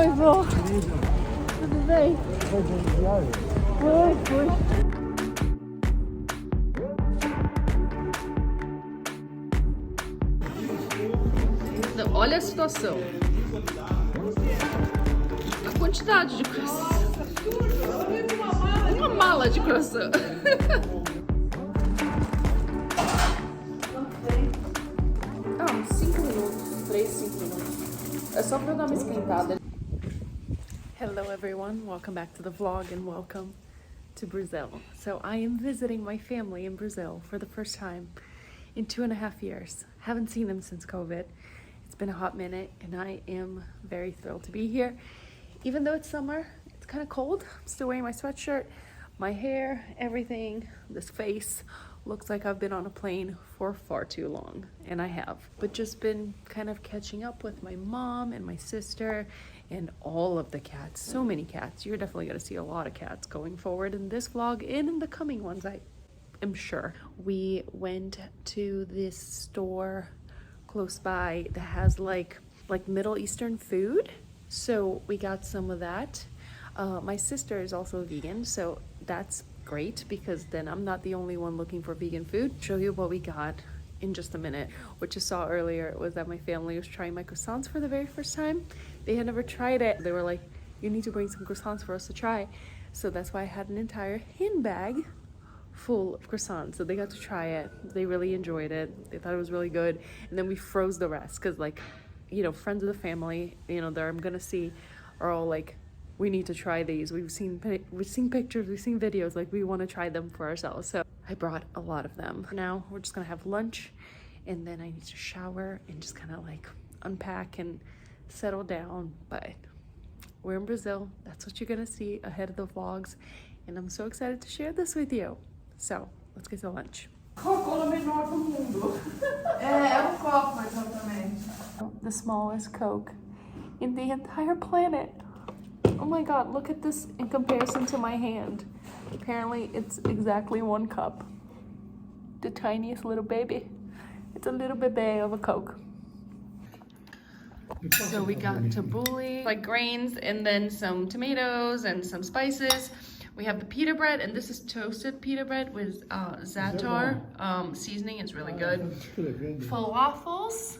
Irmão, tudo bem? Foi. Olha a situação. A quantidade de croissant. Uma mala de croissant. Ah, 5 minutos. 3, 5 minutos. É só pra dar uma esquentada. Hello everyone, welcome back to the vlog and welcome to Brazil. So I am visiting my family in Brazil for the first time in 2.5 years. Haven't seen them since COVID. It's been a hot minute and I am very thrilled to be here. Even though it's summer, it's kind of cold. I'm still wearing my sweatshirt, my hair, everything, this face looks like I've been on a plane for far too long, and I have. But just been kind of catching up with my mom and my sister and all of the cats. So many cats. You're definitely gonna see a lot of cats going forward in this vlog and in the coming ones, I am sure. We went to this store close by that has like Middle Eastern food. So we got some of that. My sister is also vegan, so that's great because then I'm not the only one looking for vegan food. Show you what we got in just a minute. What you saw earlier was that my family was trying my croissants for the very first time. They had never tried it. They were like, you need to bring some croissants for us to try. So that's why I had an entire handbag full of croissants. So they got to try it. They really enjoyed it. They thought it was really good. And then we froze the rest because, like, you know, friends of the family, you know, that I'm gonna see are all like, we need to try these. We've seen pictures, we've seen videos, like we want to try them for ourselves. So I brought a lot of them. Now we're just gonna have lunch and then I need to shower and just kind of like unpack and settle down. But we're in Brazil. That's what you're gonna see ahead of the vlogs. And I'm so excited to share this with you. So let's get to lunch. The smallest Coke in the entire planet. Oh my god, look at this in comparison to my hand. Apparently it's exactly 1 cup. The tiniest little baby. It's a little bebe of a Coke. So we got tabbouleh, like grains, and then some tomatoes and some spices. We have the pita bread, and this is toasted pita bread with za'atar seasoning. It's really good. Falafels,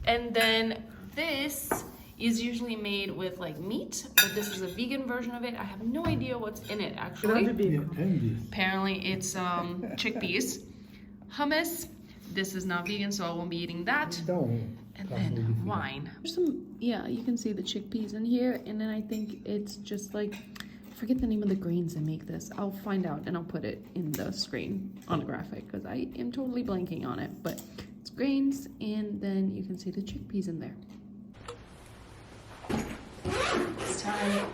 and then this is usually made with like meat, but this is a vegan version of it. I have no idea what's in it actually. Apparently it's chickpeas. Hummus. This is not vegan, so I won't be eating that. And then wine. There's some, yeah, you can see the chickpeas in here, and then I think it's just like, I forget the name of the grains that make this. I'll find out and I'll put it in the screen on the graphic because I am totally blanking on it. But it's grains, and then you can see the chickpeas in there. It's time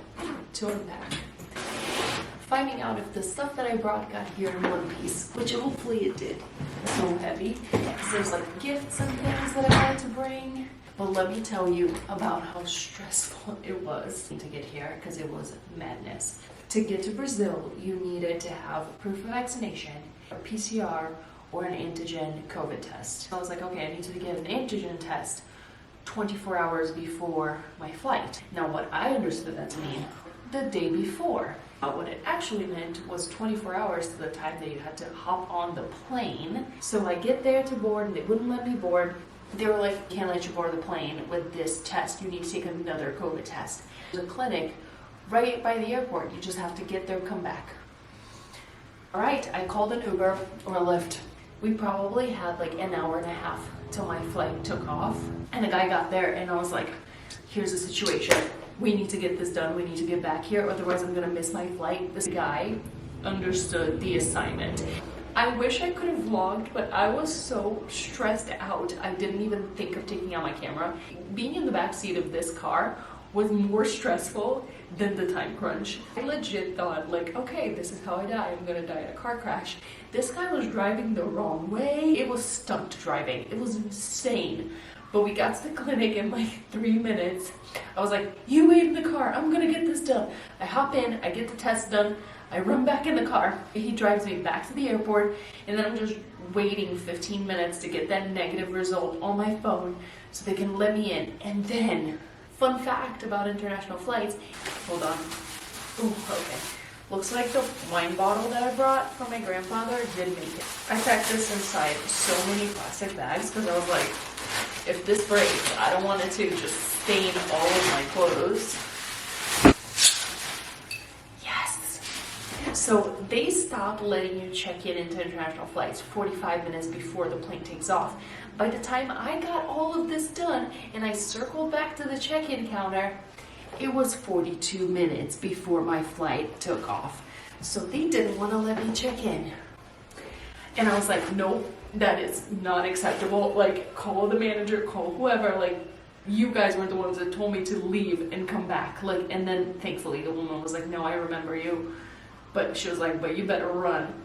to unpack. Finding out if the stuff that I brought got here in one piece, which hopefully it did. It's so heavy because there's like gifts and things that I had to bring. But let me tell you about how stressful it was to get here because it was madness. To get to Brazil, you needed to have proof of vaccination, a PCR, or an antigen COVID test. I was like, okay, I need to get an antigen test 24 hours before my flight. Now, what I understood that to mean, the day before. What it actually meant was 24 hours to the time that you had to hop on the plane. So I get there to board and they wouldn't let me board. They were like, can't let you board the plane with this test. You need to take another COVID test. There's a clinic right by the airport. You just have to get there, come back. All right, I called an Uber or a Lyft. We probably had like an hour and a half till my flight took off. And the guy got there and I was like, here's the situation. We need to get this done. We need to get back here. Otherwise I'm gonna miss my flight. This guy understood the assignment. I wish I could have vlogged, but I was so stressed out. I didn't even think of taking out my camera. Being in the back seat of this car was more stressful than the time crunch. I legit thought like, okay, this is how I die. I'm gonna die in a car crash. This guy was driving the wrong way. It was stunt driving. It was insane. But we got to the clinic in like 3 minutes. I was like, you wait in the car. I'm gonna get this done. I hop in, I get the test done. I run back in the car. He drives me back to the airport, and then I'm just waiting 15 minutes to get that negative result on my phone so they can let me in. And then Fun fact about international flights. Hold on. Ooh, okay. Looks like the wine bottle that I brought for my grandfather didn't make it. I packed this inside so many plastic bags because I was like, if this breaks, I don't want it to just stain all of my clothes. Yes! So they stop letting you check in into international flights 45 minutes before the plane takes off. By the time I got all of this done and I circled back to the check-in counter, it was 42 minutes before my flight took off. So they didn't want to let me check in. And I was like, nope, that is not acceptable. Like, call the manager, call whoever. Like, you guys weren't the ones that told me to leave and come back. Like, and then thankfully the woman was like, no, I remember you. But she was like, but you better run.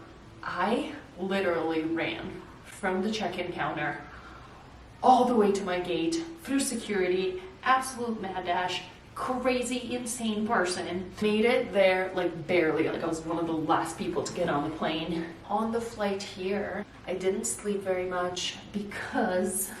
I literally ran from the check-in counter all the way to my gate, through security, absolute mad dash. Crazy, insane person. Made it there like barely, like I was one of the last people to get on the plane. On the flight here, I didn't sleep very much because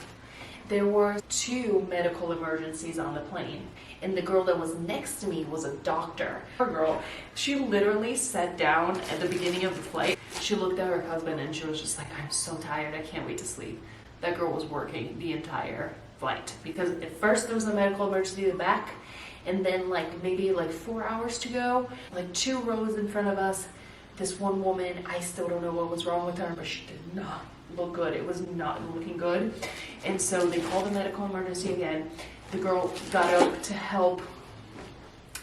there were 2 medical emergencies on the plane. And the girl that was next to me was a doctor. Her girl, she literally sat down at the beginning of the flight. She looked at her husband and she was just like, I'm so tired, I can't wait to sleep. That girl was working the entire flight because at first there was a medical emergency in the back, and then like maybe like 4 hours to go, like 2 rows in front of us, this one woman, I still don't know what was wrong with her, but she did not look good. It was not looking good. And so they called the medical emergency again. The girl got up to help,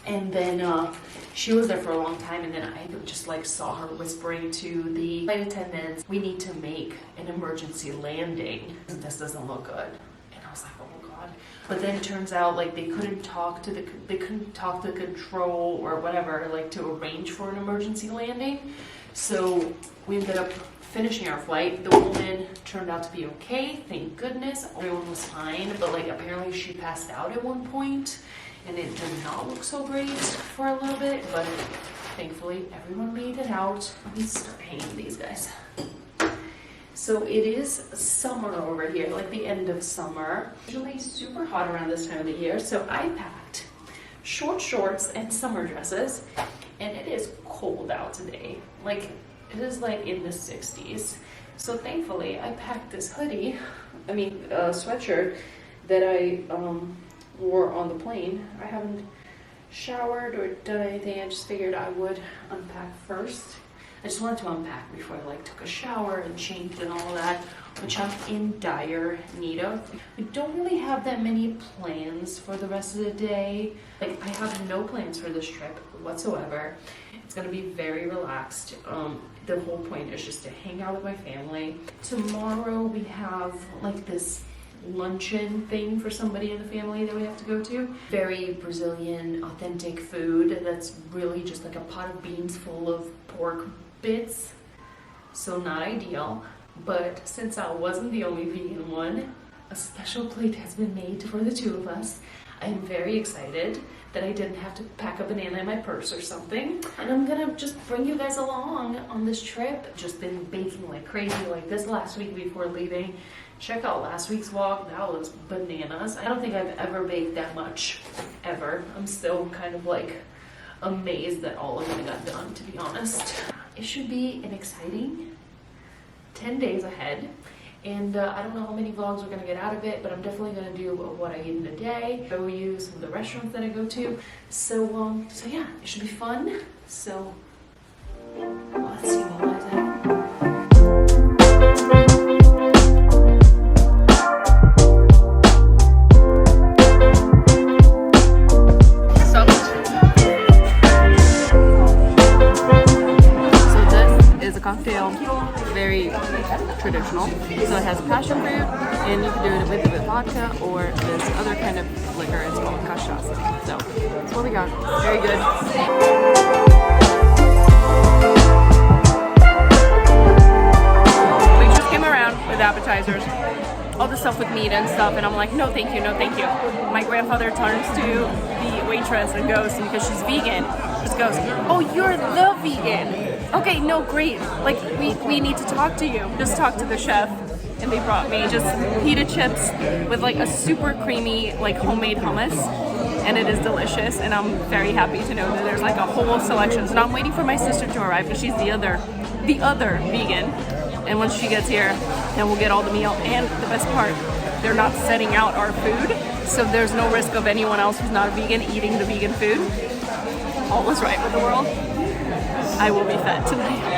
and then she was there for a long time, and then I just like saw her whispering to the flight attendants, we need to make an emergency landing. This doesn't look good. And I was like, oh God. But then it turns out like they couldn't talk to the control or whatever, like to arrange for an emergency landing. So we ended up finishing our flight. The woman turned out to be okay, thank goodness. Everyone was fine, but like apparently she passed out at one point, and it did not look so great for a little bit, but thankfully everyone made it out. Let me start hanging these guys. So it is summer over here, like the end of summer. Usually super hot around this time of the year, so I packed short shorts and summer dresses, and it is cold out today. Like, it is like in the 60s. So thankfully I packed this hoodie, sweatshirt that I wore on the plane. I haven't showered or done anything. I just figured I would unpack first. I just wanted to unpack before I like took a shower and changed and all that, which I'm in dire need of. We don't really have that many plans for the rest of the day. Like, I have no plans for this trip whatsoever. It's gonna be very relaxed. The whole point is just to hang out with my family. Tomorrow we have like this luncheon thing for somebody in the family that we have to go to. Very Brazilian, authentic food that's really just like a pot of beans full of pork bits. So not ideal, but since I wasn't the only vegan one, a special plate has been made for the 2 of us. I'm very excited that I didn't have to pack a banana in my purse or something. And I'm gonna just bring you guys along on this trip. Just been baking like crazy like this last week before leaving. Check out last week's vlog, that was bananas. I don't think I've ever baked that much, ever. I'm still kind of like amazed that all of it got done, to be honest. It should be an exciting 10 days ahead. And I don't know how many vlogs we're gonna get out of it, but I'm definitely gonna do what I eat in a day, show you some of the restaurants that I go to. So yeah, it should be fun. So let's see what lies ahead. Cocktail, very traditional. So it has passion fruit, and you can do it with vodka or this other kind of liquor. It's called cachaça. So that's what we got. Very good. Waitress came around with appetizers, all the stuff with meat and stuff, and I'm like, no thank you, no thank you. My grandfather turns to the waitress and goes, because she's vegan, just goes, oh, you're the vegan. Okay, no, great. Like, we need to talk to you. Just talk to the chef. And they brought me just pita chips with like a super creamy, like homemade hummus. and it is delicious, and I'm very happy to know that there's like a whole selection. So now I'm waiting for my sister to arrive because she's the other vegan, and once she gets here, then we'll get all the meal. And the best part, they're not setting out our food, so there's no risk of anyone else who's not a vegan eating the vegan food. All is right with the world. I will be fed tonight.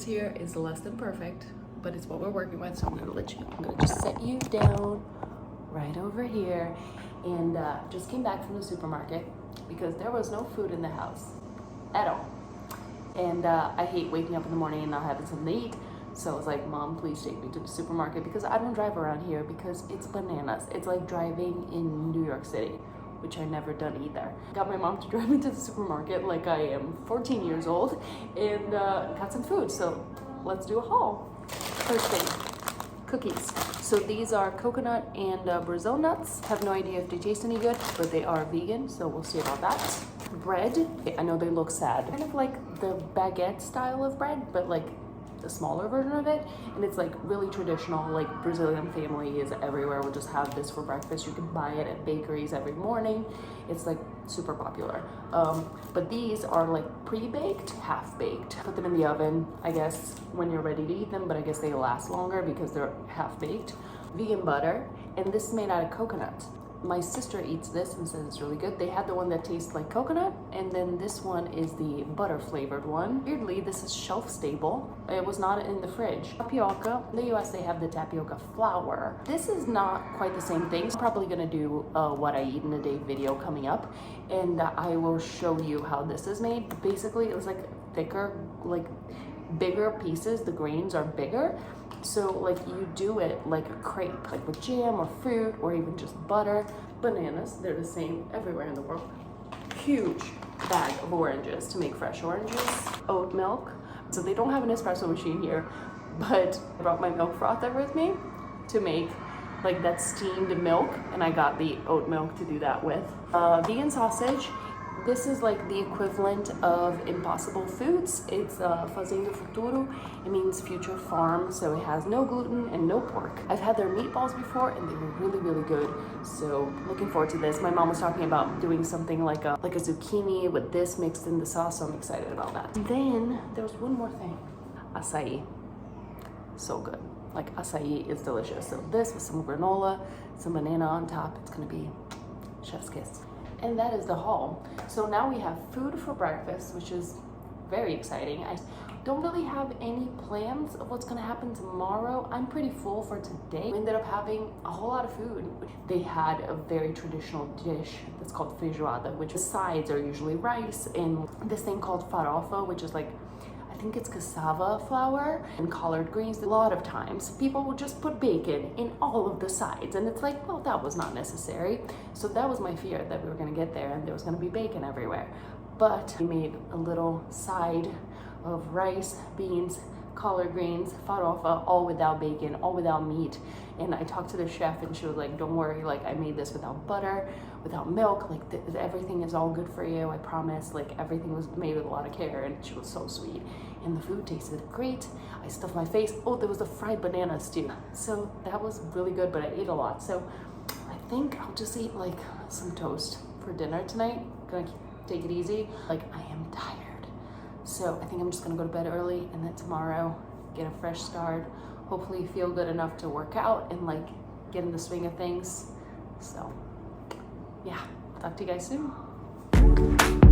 Here is less than perfect, but it's what we're working with, so I'm gonna just set you down right over here. And just came back from the supermarket because there was no food in the house at all, and I hate waking up in the morning and not having something to eat. So I was like, Mom, please take me to the supermarket because I don't drive around here because it's bananas. It's like driving in New York City, which I never done either. Got my mom to drive me to the supermarket like I am 14 years old, and got some food. So let's do a haul. First thing, cookies. So these are coconut and Brazil nuts. Have no idea if they taste any good, but they are vegan, so we'll see about that. Bread, I know they look sad. Kind of like the baguette style of bread, but like the smaller version of it, and it's like really traditional, like Brazilian family is everywhere. We'll just have this for breakfast. You can buy it at bakeries every morning. It's like super popular. But these are like pre-baked, half-baked. Put them in the oven, I guess, when you're ready to eat them, but I guess they last longer because they're half-baked. Vegan butter, and this is made out of coconut. My sister eats this and says it's really good. They had the one that tastes like coconut, and then this one is the butter flavored one. Weirdly, this is shelf stable. It was not in the fridge. Tapioca. In the US, they have the tapioca flour. This is not quite the same thing. I'm probably gonna do what I eat in a day video coming up, and I will show you how this is made. Basically, it was like thicker, like bigger pieces. The grains are bigger. So like you do it like a crepe, like with jam or fruit or even just butter. Bananas, they're the same everywhere in the world. Huge bag of oranges to make fresh oranges. Oat milk. So they don't have an espresso machine here, but I brought my milk frother with me to make like that steamed milk, and I got the oat milk to do that with. Vegan sausage. This is like the equivalent of Impossible Foods. It's Fazenda Futuro. It means future farm, so it has no gluten and no pork. I've had their meatballs before, and they were really, really good. So looking forward to this. My mom was talking about doing something like a zucchini with this mixed in the sauce, so I'm excited about that. And then there was one more thing. Acai. So good. Like acai is delicious. So this with some granola, some banana on top. It's gonna be chef's kiss. And that is the haul. So now we have food for breakfast, which is very exciting. I don't really have any plans of what's gonna happen tomorrow. I'm pretty full for today. We ended up having a whole lot of food. They had a very traditional dish that's called feijoada, which the sides are usually rice and this thing called farofa, which is like, I think it's cassava flour and collard greens. A lot of times people will just put bacon in all of the sides, and it's like, well, that was not necessary. So that was my fear, that we were gonna get there and there was gonna be bacon everywhere. But we made a little side of rice, beans, collard greens, farofa, all without bacon, all without meat. And I talked to the chef and she was like, don't worry, like I made this without butter, without milk, like everything is all good for you, I promise. Like everything was made with a lot of care, and she was so sweet. And the food tasted great. I stuffed my face. Oh, there was the fried bananas too. So that was really good, but I ate a lot. So I think I'll just eat like some toast for dinner tonight. Gonna take it easy. Like I am tired. So I think I'm just gonna go to bed early, and then tomorrow get a fresh start. Hopefully feel good enough to work out and like get in the swing of things. So yeah, talk to you guys soon.